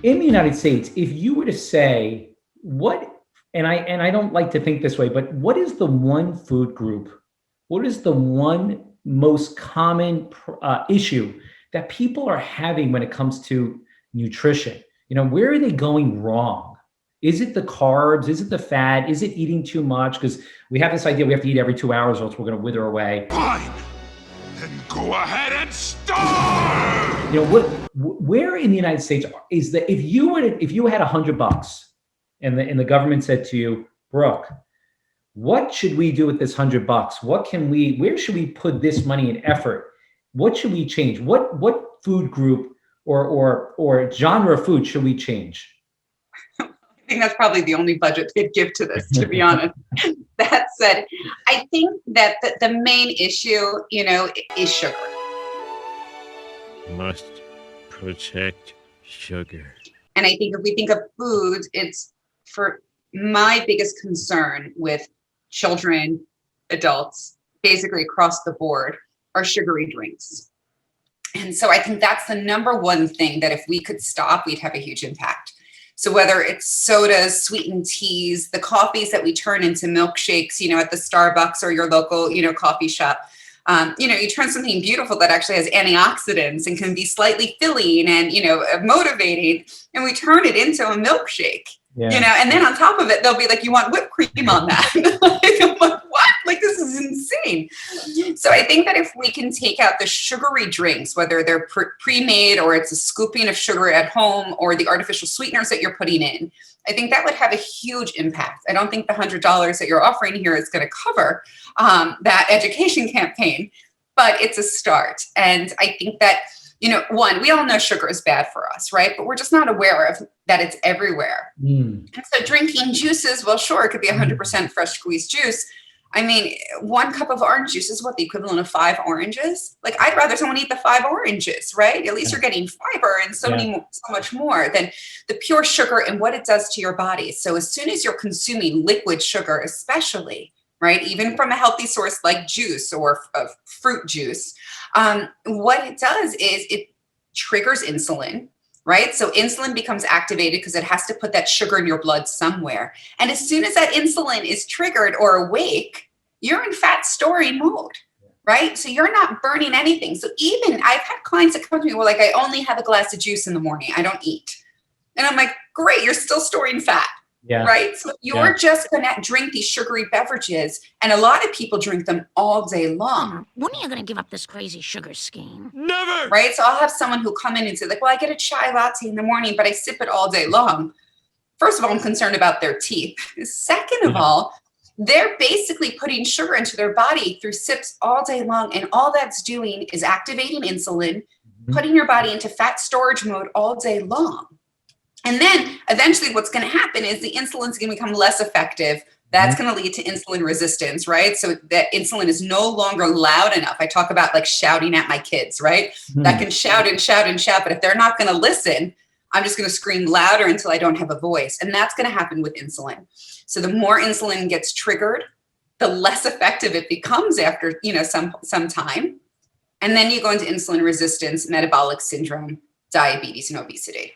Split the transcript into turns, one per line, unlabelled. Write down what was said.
in the United States, if you were to say what, and I don't like to think this way, but what is the one food group? What is the one most common issue that people are having when it comes to nutrition? Where are they going wrong? Is it the carbs? Is it the fat? Is it eating too much? Because we have this idea we have to eat every 2 hours or else we're going to wither away.
Fine. Then go ahead and starve.
Where in the United States is that if you had $100 and the government said to you, Brooke, what should we do with this $100? Where should we put this money and effort? What should we change? What food group or genre of food should we change?
I think that's probably the only budget they'd give to this, to be honest. That said, I think that the main issue, is sugar.
Must protect sugar.
And I think if we think of foods, it's for my biggest concern with children, adults, basically across the board, are sugary drinks. And so I think that's the number one thing that if we could stop, we'd have a huge impact. So whether it's sodas, sweetened teas, the coffees that we turn into milkshakes, at the Starbucks or your local, coffee shop, you turn something beautiful that actually has antioxidants and can be slightly filling and, motivating, and we turn it into a milkshake. Yeah. And then on top of it, they'll be like, you want whipped cream on that? I'm like, what? Like, this is insane. So I think that if we can take out the sugary drinks, whether they're pre-made or it's a scooping of sugar at home or the artificial sweeteners that you're putting in, I think that would have a huge impact. I don't think the $100 that you're offering here is going to cover that education campaign, but it's a start. And I think that, one, we all know sugar is bad for us, right? But we're just not aware of that it's everywhere. And so drinking juices, well, sure, it could be 100% fresh squeezed juice. I mean, 1 cup of orange juice is what, the equivalent of 5 oranges? Like, I'd rather someone eat the 5 oranges, right? At least you're getting fiber and so much more than the pure sugar and what it does to your body. So as soon as you're consuming liquid sugar, especially, right, even from a healthy source like juice or fruit juice, what it does is it triggers insulin, right? So insulin becomes activated because it has to put that sugar in your blood somewhere. And as soon as that insulin is triggered or awake, you're in fat storing mode, right? So you're not burning anything. So even I've had clients that come to me, well, like, I only have a glass of juice in the morning. I don't eat. And I'm like, great, you're still storing fat. Yeah. Right. So you're just going to drink these sugary beverages. And a lot of people drink them all day long.
When are you going to give up this crazy sugar scheme?
Never.
Right. So I'll have someone who come in and say, like, well, I get a chai latte in the morning, but I sip it all day long. First of all, I'm concerned about their teeth. Second of all, they're basically putting sugar into their body through sips all day long. And all that's doing is activating insulin, putting your body into fat storage mode all day long. And then eventually what's going to happen is the insulin is going to become less effective. That's going to lead to insulin resistance, right? So that insulin is no longer loud enough. I talk about like shouting at my kids, right? That can shout and shout and shout, but if they're not going to listen, I'm just going to scream louder until I don't have a voice. And that's going to happen with insulin. So the more insulin gets triggered, the less effective it becomes after, some time. And then you go into insulin resistance, metabolic syndrome, diabetes, and obesity.